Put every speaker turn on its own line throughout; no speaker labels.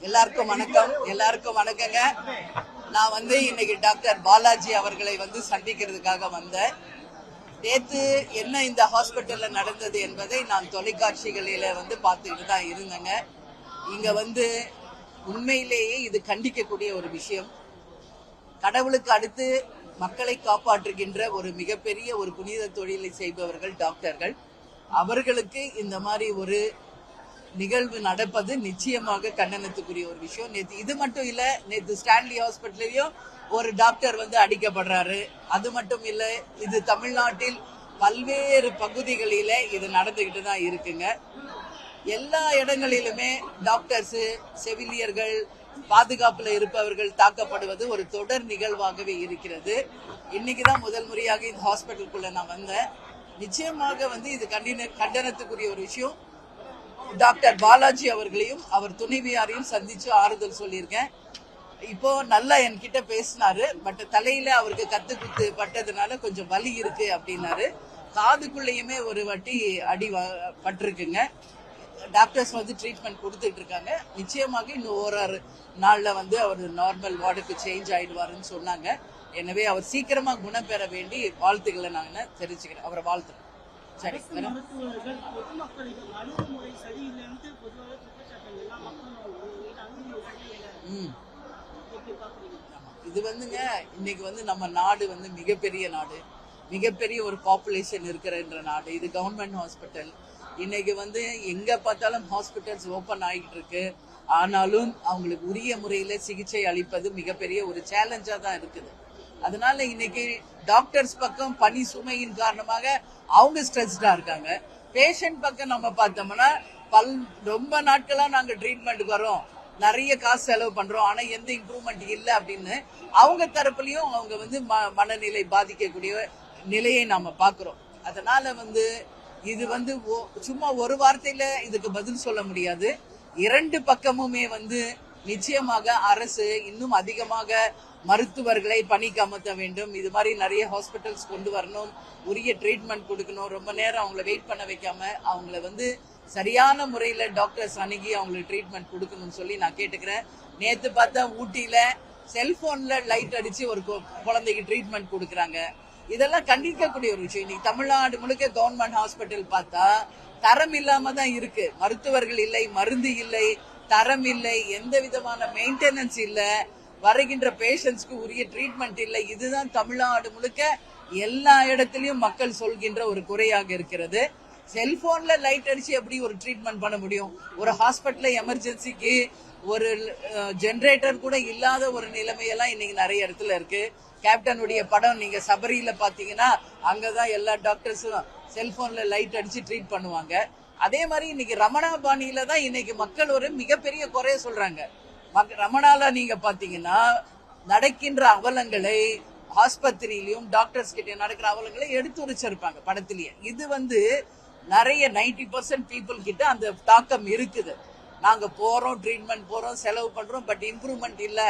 எல்லாருக்கும் வணக்கங்க. நான் இன்னைக்கு டாக்டர் பாலாஜி அவர்களை சந்திக்கிறதுக்காக வந்தேன். நேத்து என்ன இந்த ஹாஸ்பிட்டல்ல நடந்தது என்பதை நான் தொலைக்காட்சிகளில பார்த்துக்கிட்டு தான் இருந்தேங்க. இங்க உண்மையிலேயே இது கண்டிக்கக்கூடிய ஒரு விஷயம். கடவுளுக்கு அடுத்து மக்களை காப்பாற்றுகின்ற ஒரு மிகப்பெரிய ஒரு புனித தொழிலை செய்பவர்கள் டாக்டர்கள். அவர்களுக்கு இந்த மாதிரி ஒரு நிகழ்வு நடப்பது நிச்சயமாக கண்டனத்துக்குரிய ஒரு விஷயம். நேற்று இது மட்டும் இல்ல, நேற்று ஸ்டான்லி ஹாஸ்பிட்டலையும் ஒரு டாக்டர் அடிக்கப்படுறாரு. அது மட்டும் இல்ல, இது தமிழ்நாட்டில் பல்வேறு பகுதிகளில இது நடந்துகிட்டு தான் இருக்குங்க. எல்லா இடங்களிலுமே டாக்டர்ஸ், செவிலியர்கள், பாதுகாப்புல இருப்பவர்கள் தாக்கப்படுவது ஒரு தொடர் நிகழ்வாகவே இருக்கிறது. இன்னைக்குதான் முதல் முறையாக இந்த ஹாஸ்பிட்டலுக்குள்ள நான் வந்தேன். நிச்சயமாக இது கண்டனத்துக்குரிய ஒரு விஷயம். டாக்டர் பாலாஜி அவர்களையும் அவர் துணைவியாரையும் சந்திச்சு ஆறுதல் சொல்லியிருக்கேன். இப்போ நல்லா என்கிட்ட பேசினாரு. பட் தலையில அவருக்கு கத்து குத்து பட்டதுனால கொஞ்சம் வலி இருக்கு அப்படின்னாரு. காதுக்குள்ளேயுமே ஒரு வாட்டி அடி பட்டிருக்குங்க. டாக்டர்ஸ் ட்ரீட்மெண்ட் கொடுத்துட்டு இருக்காங்க. நிச்சயமாக இன்னும் ஓராறு நாள்ல அவர் நார்மல் வார்டுக்கு சேஞ்ச் ஆயிடுவாருன்னு சொன்னாங்க. எனவே அவர் சீக்கிரமா குணம் பெற வேண்டி வாழ்த்துக்களை நான் தெரிவிச்சுக்கிறேன். அவரை வாழ்த்துறேன். சரி, இது இன்னைக்கு நம்ம நாடு மிகப்பெரிய நாடு, மிகப்பெரிய ஒரு பாப்புலேஷன் இருக்கிற நாடு. இது கவர்மெண்ட் ஹாஸ்பிட்டல். இன்னைக்கு எங்க பார்த்தாலும் ஹாஸ்பிட்டல்ஸ் ஓபன் ஆகிட்டு இருக்கு. ஆனாலும் அவங்களுக்கு உரிய முறையில சிகிச்சை அளிப்பது மிகப்பெரிய ஒரு சேலஞ்சா தான் இருக்குது. அதனால இன்னைக்கு டாக்டர்ஸ் பக்கம் பணி சுமையின் காரணமாக அவங்க ஸ்ட்ரெஸ்டா இருக்காங்க. பேஷண்ட் பக்கம் நம்ம பார்த்தோம்னா ரொம்ப நாட்களா நாங்க ட்ரீட்மெண்ட்டுக்கு வரோம், நிறைய காசு செலவு பண்றோம், ஆனா எந்த இம்ப்ரூவ்மெண்ட் இல்லை அப்படின்னு அவங்க தரப்புலயும் அவங்க மனநிலை பாதிக்கக்கூடிய நிலையை நாம பாக்குறோம். அதனால இது சும்மா ஒரு வார்த்தையில இதுக்கு பதில் சொல்ல முடியாது. இரண்டு பக்கமுமே நிச்சயமாக அரசு இன்னும் அதிகமாக மருத்துவர்களை பணிக்கு அமர்த்த வேண்டும். இது மாதிரி நிறைய ஹாஸ்பிட்டல்ஸ் கொண்டு வரணும், உரிய ட்ரீட்மெண்ட் கொடுக்கணும். ரொம்ப நேரம் அவங்கள வெயிட் பண்ண வைக்காம அவங்கள சரியான முறையில டாக்டர்ஸ் அணுகி அவங்களுக்கு ட்ரீட்மெண்ட் கொடுக்கணும்னு சொல்லி நான் கேட்டுக்கிறேன். நேத்து பார்த்தா ஊட்டியில செல்போன்ல லைட் அடிச்சு ஒரு குழந்தைக்கு ட்ரீட்மெண்ட் கொடுக்கறாங்க. இதெல்லாம் கண்டிக்கக்கூடிய ஒரு விஷயம். இன்னைக்கு தமிழ்நாடு முழுக்க கவர்மெண்ட் ஹாஸ்பிட்டல் பார்த்தா தரம் இல்லாம தான் இருக்கு. மருத்துவர்கள் இல்லை, மருந்து இல்லை, தரம் இல்லை, எந்த விதமான மெயின்டெனன்ஸ் இல்ல, வருகின்ற பேஷண்ட்ஸ்க்கு உரிய ட்ரீட்மெண்ட் இல்லை. இதுதான் தமிழ்நாடு முழுக்க எல்லா இடத்திலையும் மக்கள் சொல்கின்ற ஒரு குறையாக இருக்கிறது. செல்போன்ல லைட் அடிச்சு எப்படி ஒரு ட்ரீட்மெண்ட் பண்ண முடியும்? ஒரு ஹாஸ்பிட்டல்ல எமர்ஜென்சிக்கு ஒரு ஜெனரேட்டர் கூட இல்லாத ஒரு நிலைமையெல்லாம் இன்னைக்கு நிறைய இடத்துல இருக்கு. கேப்டனுடைய படம் நீங்க சபரியில பாத்தீங்கன்னா அங்கதான் எல்லா டாக்டர்ஸும் செல்போன்ல லைட் அடிச்சு ட்ரீட் பண்ணுவாங்க. அதே மாதிரி இன்னைக்கு ரமணா பாணியில தான் இன்னைக்கு மக்கள் ஒரு மிகப்பெரிய குறைய சொல்றாங்க. ரமணால நீங்க பாத்தீங்கன்னா நடக்கின்ற அவலங்களை ஆஸ்பத்திரியிலும் டாக்டர்ஸ் கிட்ட நடக்கிற அவலங்களை எடுத்து உரைச்சிருப்பாங்க படத்திலேயே. இது நிறைய 90% பீப்புள் கிட்ட அந்த தாக்கம் இருக்குது. நாங்க போறோம், ட்ரீட்மெண்ட் போறோம், செலவு பண்றோம், பட் இம்ப்ரூவ்மெண்ட் இல்ல,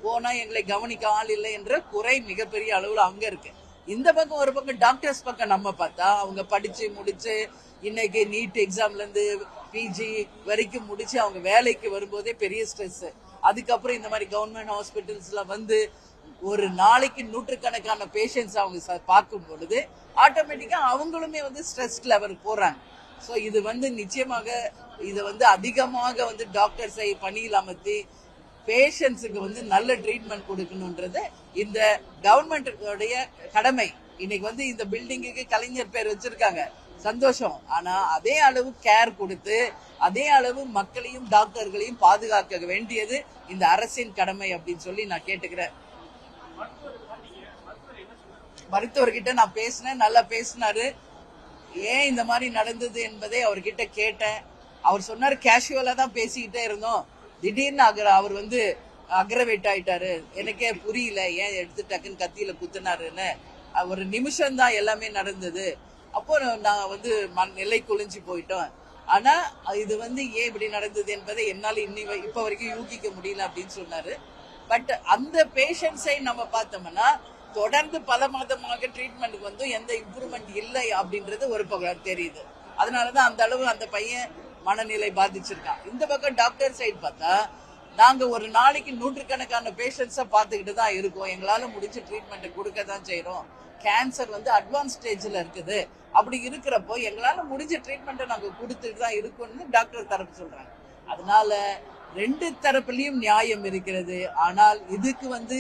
போனா எங்களை கவனிக்க ஆள் இல்லை என்ற குறை மிகப்பெரிய அளவுல அங்க இருக்கு. இந்த பக்கம் ஒரு பக்கம் டாக்டர்ஸ் பக்கம் நம்ம பார்த்தா அவங்க படிச்சு முடிச்சு இன்னைக்கு நீட் எக்ஸாம்ல இருந்து பிஜி வரைக்கும் முடிச்சு அவங்க வேலைக்கு வரும்போதே பெரிய ஸ்ட்ரெஸ். அதுக்கப்புறம் இந்த மாதிரி கவர்மெண்ட் ஹாஸ்பிட்டல்ஸ்ல ஒரு நாளைக்கு நூற்றுக்கணக்கான பேஷண்ட்ஸ் அவங்க பார்க்கும் பொழுது ஆட்டோமேட்டிக்கா அவங்களுமே ஸ்ட்ரெஸ் லெவல் போறாங்க. சோ இது நிச்சயமாக இது அதிகமாக டாக்டர்ஸை பணியில் அமர்த்தி பேஷண்ட்ஸுக்கு நல்ல ட்ரீட்மெண்ட் கொடுக்கணும்ன்றது இந்த கவர்மெண்ட் கடமை. இன்னைக்கு இந்த பில்டிங்குக்கு கலைஞர் பேர் வச்சிருக்காங்க, சந்தோஷம். ஆனா அதே அளவு கேர் கொடுத்து அதே அளவு மக்களையும் டாக்டர்களையும் பாதுகாக்க வேண்டியது இந்த அரசின் கடமை அப்படின்னு சொல்லி நான் கேட்டுக்கிறேன். மருத்துவர்கிட்ட நான் பேசினேன், நல்லா பேசினாரு. ஏன் இந்த மாதிரி நடந்தது என்பதை அவர்கிட்ட கேட்டேன். அவர் சொன்னாரு கேஷுவலா தான் பேசிக்கிட்டே இருந்தோம், திடீர்னு அவர் அக்ரவேட் ஆயிட்டாரு, எனக்கே புரியல ஏன் எடுத்து டக்குன்னு கத்தியில குத்துனாருன்னு. ஒரு நிமிஷம் தான் எல்லாமே நடந்தது. அப்போ நான் நிலை குளிஞ்சு போயிட்டோம். ஆனா இது ஏன் இப்படி நடந்தது என்பதை என்னால இப்ப வரைக்கும் யூகிக்க முடியல அப்படின்னு சொன்னாரு. பட் அந்த பேஷண்ட்ஸை நம்ம பார்த்தோம்னா தொடர்ந்து பல மாதமாக ட்ரீட்மெண்ட்டுக்கு எந்த இம்ப்ரூவ்மெண்ட் இல்லை அப்படின்றது ஒரு பக்கம் தெரியுது. அதனாலதான் அந்த அளவு அந்த பையன் மனநிலை பாதிச்சிருக்கான். இந்த பக்கம் டாக்டர் சைடு பார்த்தா நாங்க ஒரு நாளைக்கு நூற்றுக்கணக்கான பேஷண்ட்ஸை பார்த்துக்கிட்டு தான் இருக்கோம். எங்களால முடிஞ்ச ட்ரீட்மெண்ட் கொடுக்க தான் செய்யறோம். கேன்சர் வந்து அட்வான்ஸ் ஸ்டேஜ்ல இருக்குது. அப்படி இருக்கிறப்போ எங்களால முடிஞ்ச ட்ரீட்மெண்ட்டை நாங்க கொடுத்துட்டு தான் இருக்கோம்னு டாக்டர் தரப்பு சொல்றாங்க. அதனால ரெண்டு தரப்புலயும் நியாயம் இருக்கிறது. ஆனால் இதுக்கு வந்து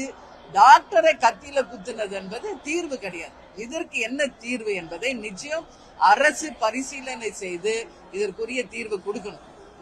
டாக்டரை கத்தியில குத்துனது என்பது தீர்வு கிடையாது. இதற்கு என்ன தீர்வு என்பதை நிச்சயம் அரசு பரிசீலனை செய்து இதற்குரிய தீர்வு கொடுக்கணும்.